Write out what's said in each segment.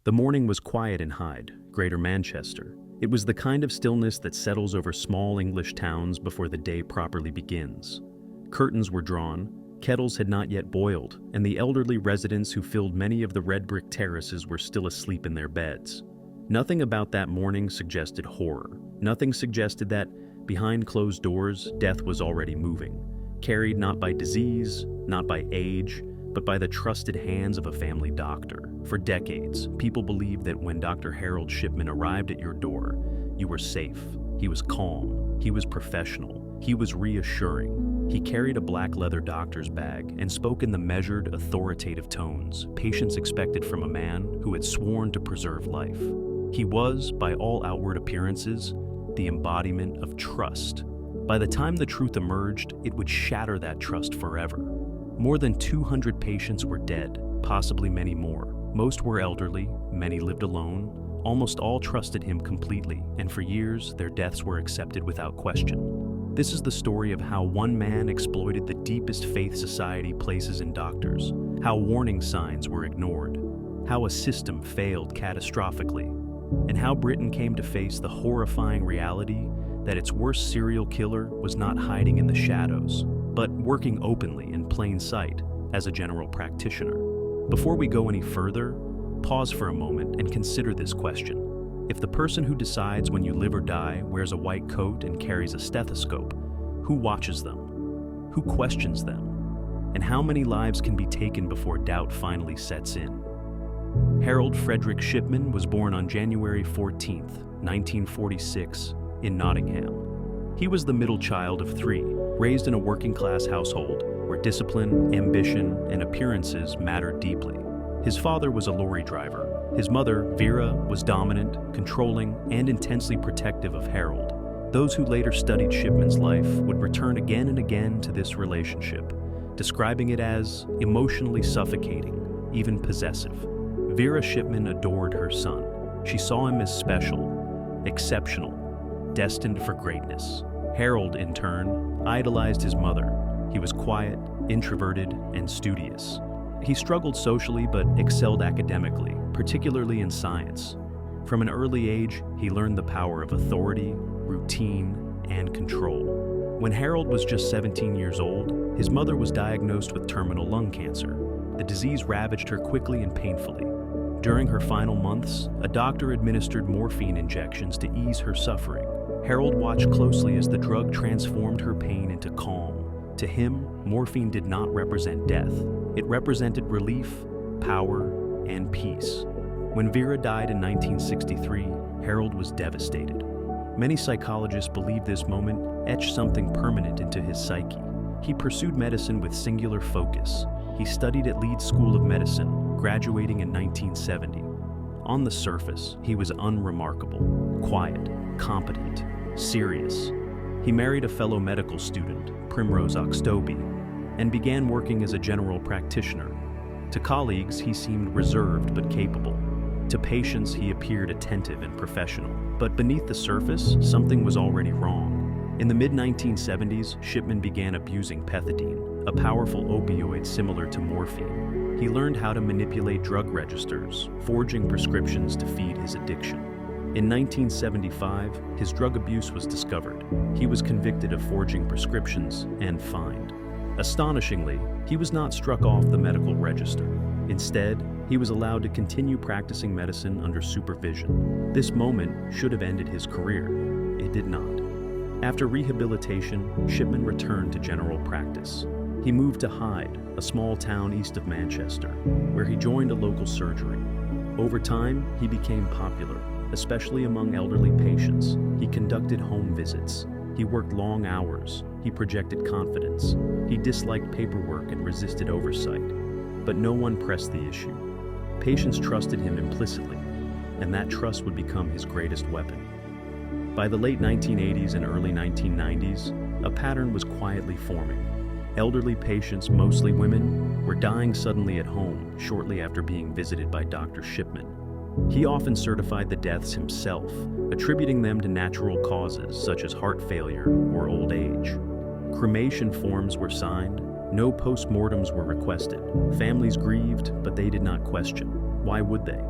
The morning was quiet in Hyde, Greater Manchester. It was the kind of stillness that settles over small English towns before the day properly begins. Curtains were drawn, kettles had not yet boiled, and the elderly residents who filled many of the red brick terraces were still asleep in their beds. Nothing about that morning suggested horror. Nothing suggested that, behind closed doors, death was already moving, carried not by disease, not by age, but by the trusted hands of a family doctor. For decades, people believed that when Dr. Harold Shipman arrived at your door, you were safe. He was calm. He was professional. He was reassuring. He carried a black leather doctor's bag and spoke in the measured, authoritative tones patients expected from a man who had sworn to preserve life. He was, by all outward appearances, the embodiment of trust. By the time the truth emerged, it would shatter that trust forever. More than 200 patients were dead, possibly many more. Most were elderly, many lived alone. Almost all trusted him completely, and for years, their deaths were accepted without question. This is the story of how one man exploited the deepest faith society places in doctors, how warning signs were ignored, how a system failed catastrophically, and how Britain came to face the horrifying reality that its worst serial killer was not hiding in the shadows, but working openly in plain sight as a general practitioner. Before we go any further, pause for a moment and consider this question. If the person who decides when you live or die wears a white coat and carries a stethoscope, who watches them? Who questions them? And how many lives can be taken before doubt finally sets in? Harold Frederick Shipman was born on January 14, 1946, in Nottingham. He was the middle child of three, raised in a working-class household where discipline, ambition, and appearances mattered deeply. His father was a lorry driver. His mother, Vera, was dominant, controlling, and intensely protective of Harold. Those who later studied Shipman's life would return again and again to this relationship, describing it as emotionally suffocating, even possessive. Vera Shipman adored her son. She saw him as special, exceptional, destined for greatness. Harold, in turn, idolized his mother. He was quiet, introverted, and studious. He struggled socially but excelled academically, particularly in science. From an early age, he learned the power of authority, routine, and control. When Harold was just 17 years old, his mother was diagnosed with terminal lung cancer. The disease ravaged her quickly and painfully. During her final months, a doctor administered morphine injections to ease her suffering. Harold watched closely as the drug transformed her pain into calm. To him, morphine did not represent death. It represented relief, power, and peace. When Vera died in 1963, Harold was devastated. Many psychologists believe this moment etched something permanent into his psyche. He pursued medicine with singular focus. He studied at Leeds School of Medicine, graduating in 1970. On the surface, he was unremarkable, quiet, competent, serious. He married a fellow medical student, Primrose Oxtoby, and began working as a general practitioner. To colleagues, he seemed reserved but capable. To patients, he appeared attentive and professional. But beneath the surface, something was already wrong. In the mid-1970s, Shipman began abusing pethidine, a powerful opioid similar to morphine. He learned how to manipulate drug registers, forging prescriptions to feed his addiction. In 1975, his drug abuse was discovered. He was convicted of forging prescriptions and fined. Astonishingly, he was not struck off the medical register. Instead, he was allowed to continue practicing medicine under supervision. This moment should have ended his career. It did not. After rehabilitation, Shipman returned to general practice. He moved to Hyde, a small town east of Manchester, where he joined a local surgery. Over time, he became popular, especially among elderly patients. He conducted home visits. He worked long hours. He projected confidence. He disliked paperwork and resisted oversight. But no one pressed the issue. Patients trusted him implicitly, and that trust would become his greatest weapon. By the late 1980s and early 1990s, a pattern was quietly forming. Elderly patients, mostly women, were dying suddenly at home shortly after being visited by Dr. Shipman. He often certified the deaths himself, attributing them to natural causes such as heart failure or old age. Cremation forms were signed. No postmortems were requested. Families grieved, but they did not question. Why would they?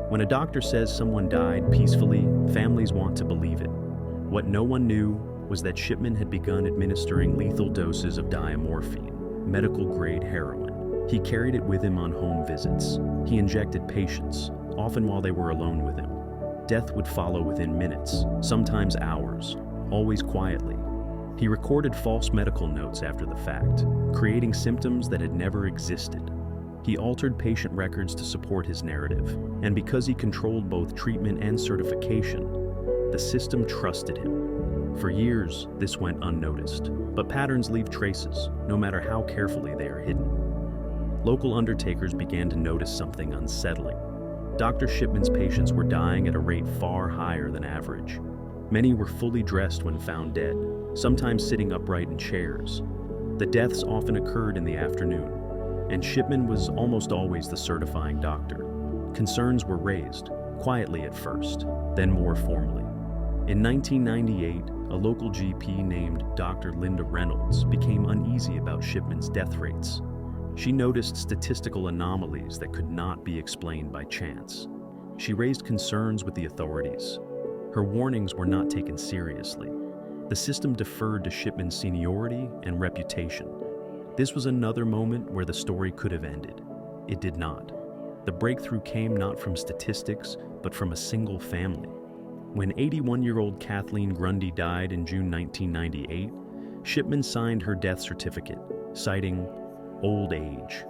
When a doctor says someone died peacefully, families want to believe it. What no one knew was that Shipman had begun administering lethal doses of diamorphine, medical-grade heroin. He carried it with him on home visits. He injected patients, often while they were alone with him. Death would follow within minutes, sometimes hours, always quietly. He recorded false medical notes after the fact, creating symptoms that had never existed. He altered patient records to support his narrative, and because he controlled both treatment and certification, the system trusted him. For years, this went unnoticed, but patterns leave traces, no matter how carefully they are hidden. Local undertakers began to notice something unsettling. Dr. Shipman's patients were dying at a rate far higher than average. Many were fully dressed when found dead, sometimes sitting upright in chairs. The deaths often occurred in the afternoon, and Shipman was almost always the certifying doctor. Concerns were raised, quietly at first, then more formally. In 1998, a local GP named Dr. Linda Reynolds became uneasy about Shipman's death rates. She noticed statistical anomalies that could not be explained by chance. She raised concerns with the authorities. Her warnings were not taken seriously. The system deferred to Shipman's seniority and reputation. This was another moment where the story could have ended. It did not. The breakthrough came not from statistics, but from a single family. When 81-year-old Kathleen Grundy died in June 1998, Shipman signed her death certificate, citing old age.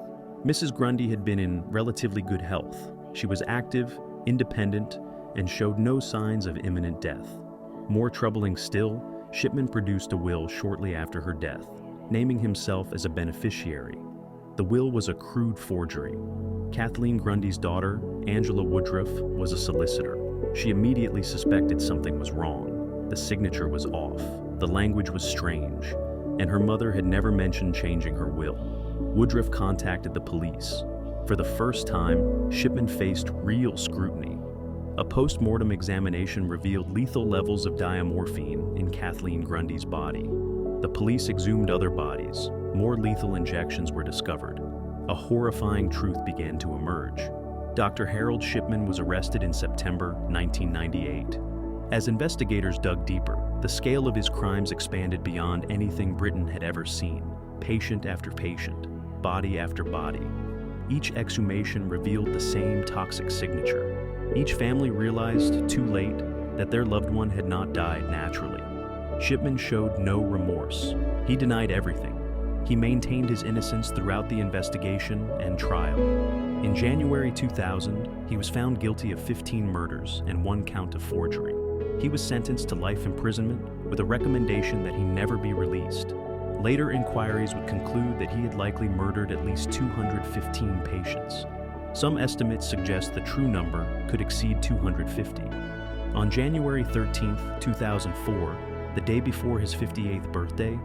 Mrs. Grundy had been in relatively good health. She was active, independent, and showed no signs of imminent death. More troubling still, Shipman produced a will shortly after her death, naming himself as a beneficiary. The will was a crude forgery. Kathleen Grundy's daughter, Angela Woodruff, was a solicitor. She immediately suspected something was wrong. The signature was off, the language was strange, and her mother had never mentioned changing her will. Woodruff contacted the police. For the first time, Shipman faced real scrutiny. A post-mortem examination revealed lethal levels of diamorphine in Kathleen Grundy's body. The police exhumed other bodies. More lethal injections were discovered. A horrifying truth began to emerge. Dr. Harold Shipman was arrested in September 1998. As investigators dug deeper, the scale of his crimes expanded beyond anything Britain had ever seen. Patient after patient, body after body. Each exhumation revealed the same toxic signature. Each family realized, too late, that their loved one had not died naturally. Shipman showed no remorse. He denied everything. He maintained his innocence throughout the investigation and trial. In January 2000, he was found guilty of 15 murders and 1 count of forgery. He was sentenced to life imprisonment with a recommendation that he never be released. Later inquiries would conclude that he had likely murdered at least 215 patients. Some estimates suggest the true number could exceed 250. On January 13, 2004, the day before his 58th birthday,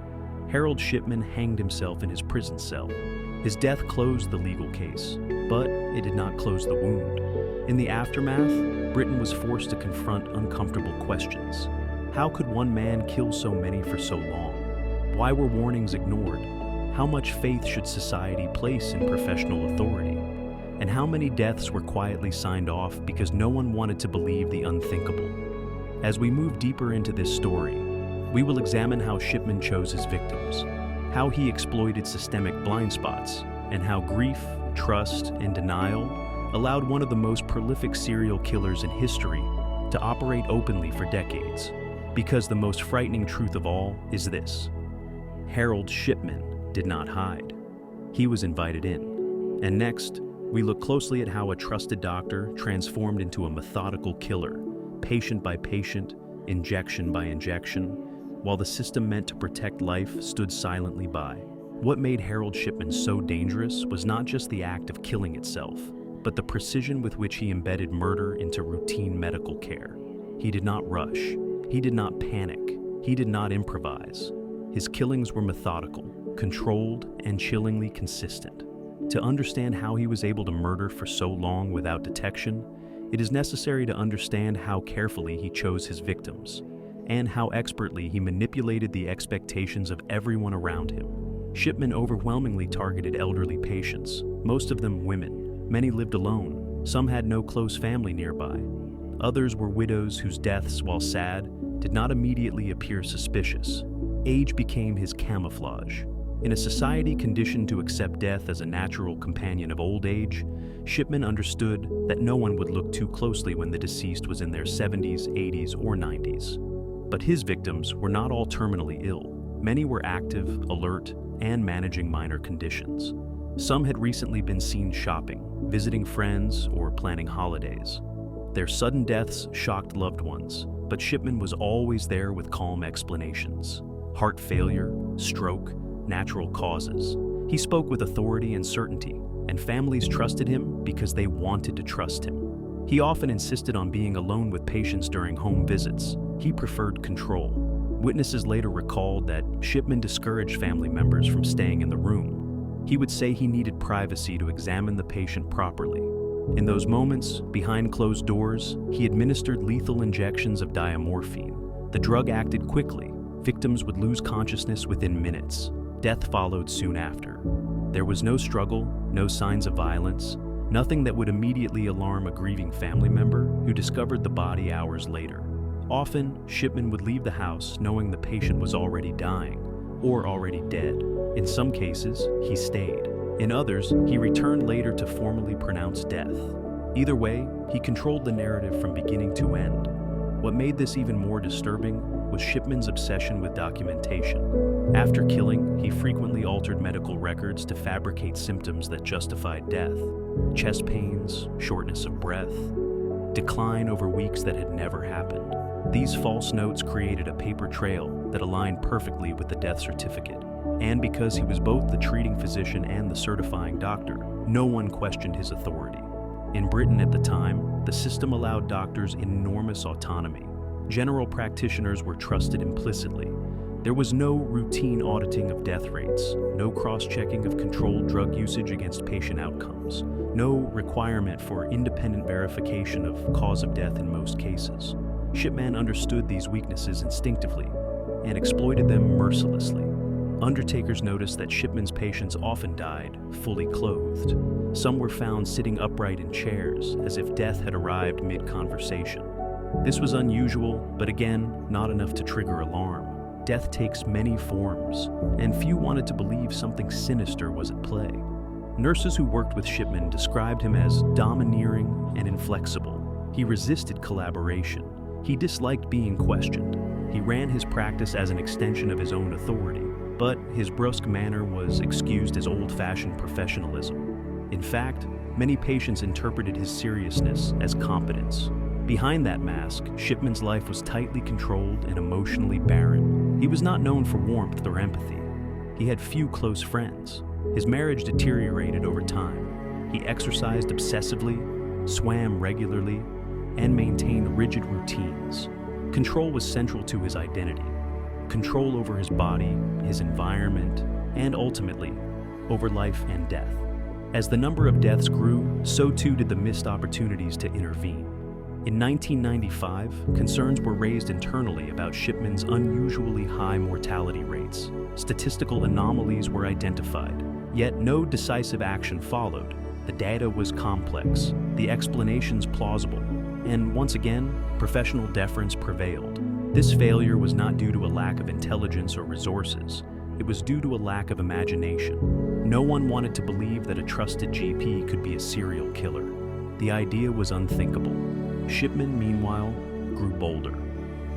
Harold Shipman hanged himself in his prison cell. His death closed the legal case, but it did not close the wound. In the aftermath, Britain was forced to confront uncomfortable questions. How could one man kill so many for so long? Why were warnings ignored? How much faith should society place in professional authority? And how many deaths were quietly signed off because no one wanted to believe the unthinkable? As we move deeper into this story, we will examine how Shipman chose his victims, how he exploited systemic blind spots, and how grief, trust, and denial allowed one of the most prolific serial killers in history to operate openly for decades. Because the most frightening truth of all is this: Harold Shipman did not hide. He was invited in. And next, we look closely at how a trusted doctor transformed into a methodical killer, patient by patient, injection by injection, while the system meant to protect life stood silently by. What made Harold Shipman so dangerous was not just the act of killing itself, but the precision with which he embedded murder into routine medical care. He did not rush. He did not panic. He did not improvise. His killings were methodical, controlled, and chillingly consistent. To understand how he was able to murder for so long without detection, it is necessary to understand how carefully he chose his victims, and how expertly he manipulated the expectations of everyone around him. Shipman overwhelmingly targeted elderly patients, most of them women. Many lived alone, Some had no close family nearby. Others were widows whose deaths, while sad, did not immediately appear suspicious. Age became his camouflage. In a society conditioned to accept death as a natural companion of old age, Shipman understood that no one would look too closely when the deceased was in their 70s, 80s, or 90s. But his victims were not all terminally ill. Many were active, alert, and managing minor conditions. Some had recently been seen shopping, visiting friends, or planning holidays. Their sudden deaths shocked loved ones, but Shipman was always there with calm explanations. Heart failure, stroke, natural causes. He spoke with authority and certainty, and families trusted him because they wanted to trust him. He often insisted on being alone with patients during home visits. He preferred control. Witnesses later recalled that Shipman discouraged family members from staying in the room. He would say he needed privacy to examine the patient properly. In those moments, behind closed doors, he administered lethal injections of diamorphine. The drug acted quickly. Victims would lose consciousness within minutes. Death followed soon after. There was no struggle, no signs of violence, nothing that would immediately alarm a grieving family member who discovered the body hours later. Often, Shipman would leave the house knowing the patient was already dying or already dead. In some cases, he stayed. In others, he returned later to formally pronounce death. Either way, he controlled the narrative from beginning to end. What made this even more disturbing was Shipman's obsession with documentation. After killing, he frequently altered medical records to fabricate symptoms that justified death. Chest pains, shortness of breath, decline over weeks that had never happened. These false notes created a paper trail that aligned perfectly with the death certificate. And because he was both the treating physician and the certifying doctor, no one questioned his authority. In Britain at the time, the system allowed doctors enormous autonomy. General practitioners were trusted implicitly. There was no routine auditing of death rates, no cross-checking of controlled drug usage against patient outcomes, no requirement for independent verification of cause of death in most cases. Shipman understood these weaknesses instinctively and exploited them mercilessly. Undertakers noticed that Shipman's patients often died fully clothed. Some were found sitting upright in chairs, as if death had arrived mid-conversation. This was unusual, but again, not enough to trigger alarm. Death takes many forms, and few wanted to believe something sinister was at play. Nurses who worked with Shipman described him as domineering and inflexible. He resisted collaboration. He disliked being questioned. He ran his practice as an extension of his own authority, but his brusque manner was excused as old-fashioned professionalism. In fact, many patients interpreted his seriousness as competence. Behind that mask, Shipman's life was tightly controlled and emotionally barren. He was not known for warmth or empathy. He had few close friends. His marriage deteriorated over time. He exercised obsessively, swam regularly, and maintained rigid routines. Control was central to his identity. Control over his body, his environment, and ultimately, over life and death. As the number of deaths grew, so too did the missed opportunities to intervene. In 1995, concerns were raised internally about Shipman's unusually high mortality rates. Statistical anomalies were identified, yet no decisive action followed. The data was complex, the explanations plausible, and once again, professional deference prevailed. This failure was not due to a lack of intelligence or resources. It was due to a lack of imagination. No one wanted to believe that a trusted GP could be a serial killer. The idea was unthinkable. Shipman, meanwhile, grew bolder.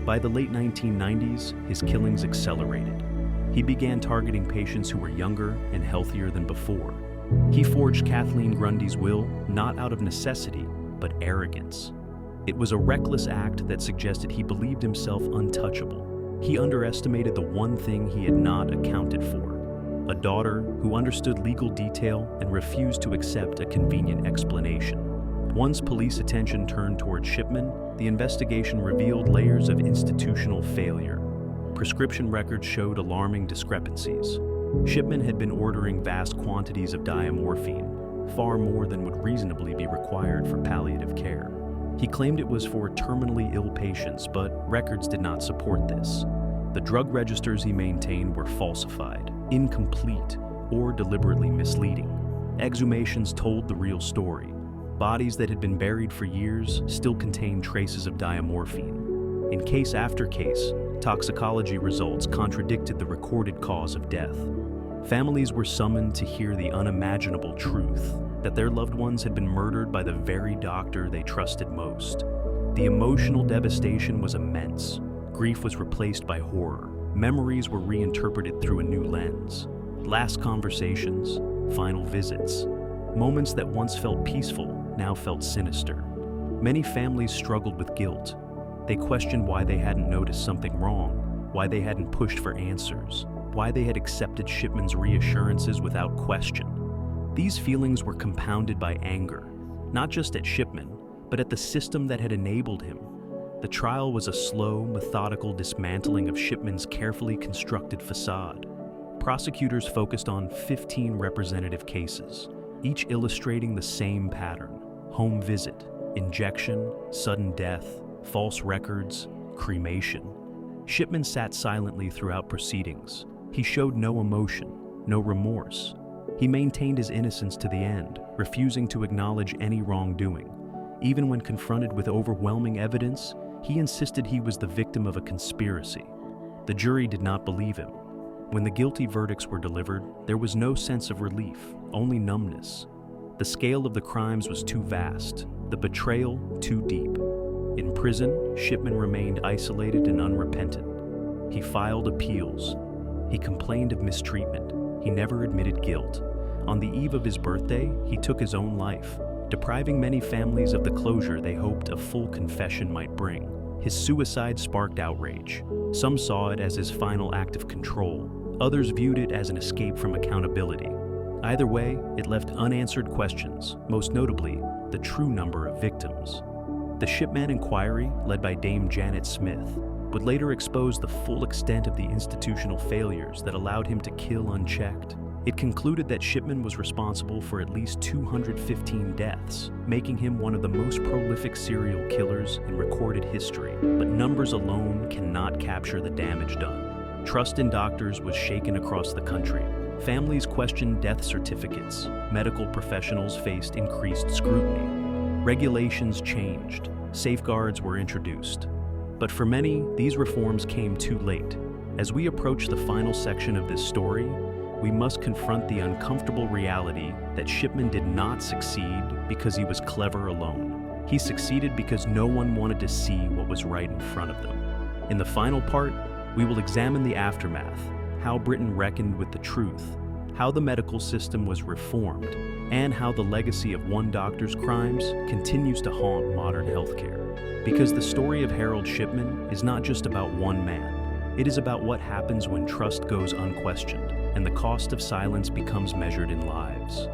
By the late 1990s, his killings accelerated. He began targeting patients who were younger and healthier than before. He forged Kathleen Grundy's will not out of necessity, but arrogance. It was a reckless act that suggested he believed himself untouchable. He underestimated the one thing he had not accounted for: a daughter who understood legal detail and refused to accept a convenient explanation. Once police attention turned toward Shipman, the investigation revealed layers of institutional failure. Prescription records showed alarming discrepancies. Shipman had been ordering vast quantities of diamorphine, far more than would reasonably be required for palliative care. He claimed it was for terminally ill patients, but records did not support this. The drug registers he maintained were falsified, incomplete, or deliberately misleading. Exhumations told the real story. Bodies that had been buried for years still contained traces of diamorphine. In case after case, toxicology results contradicted the recorded cause of death. Families were summoned to hear the unimaginable truth that their loved ones had been murdered by the very doctor they trusted most. The emotional devastation was immense. Grief was replaced by horror. Memories were reinterpreted through a new lens. Last conversations, final visits. Moments that once felt peaceful now felt sinister. Many families struggled with guilt. They questioned why they hadn't noticed something wrong, why they hadn't pushed for answers, why they had accepted Shipman's reassurances without question. These feelings were compounded by anger, not just at Shipman, but at the system that had enabled him. The trial was a slow, methodical dismantling of Shipman's carefully constructed facade. Prosecutors focused on 15 representative cases, each illustrating the same pattern: home visit, injection, sudden death, false records, cremation. Shipman sat silently throughout proceedings. He showed no emotion, no remorse. He maintained his innocence to the end, refusing to acknowledge any wrongdoing. Even when confronted with overwhelming evidence, he insisted he was the victim of a conspiracy. The jury did not believe him. When the guilty verdicts were delivered, there was no sense of relief, only numbness. The scale of the crimes was too vast, the betrayal too deep. In prison, Shipman remained isolated and unrepentant. He filed appeals. He complained of mistreatment. He never admitted guilt. On the eve of his birthday, he took his own life, depriving many families of the closure they hoped a full confession might bring. His suicide sparked outrage. Some saw it as his final act of control. Others viewed it as an escape from accountability. Either way, it left unanswered questions, most notably, the true number of victims. The Shipman inquiry, led by Dame Janet Smith, would later expose the full extent of the institutional failures that allowed him to kill unchecked. It concluded that Shipman was responsible for at least 215 deaths, making him one of the most prolific serial killers in recorded history. But numbers alone cannot capture the damage done. Trust in doctors was shaken across the country. Families questioned death certificates. Medical professionals faced increased scrutiny. Regulations changed. Safeguards were introduced. But for many, these reforms came too late. As we approach the final section of this story, we must confront the uncomfortable reality that Shipman did not succeed because he was clever alone. He succeeded because no one wanted to see what was right in front of them. In the final part, we will examine the aftermath, how Britain reckoned with the truth, how the medical system was reformed, and how the legacy of one doctor's crimes continues to haunt modern healthcare. Because the story of Harold Shipman is not just about one man. It is about what happens when trust goes unquestioned and the cost of silence becomes measured in lives.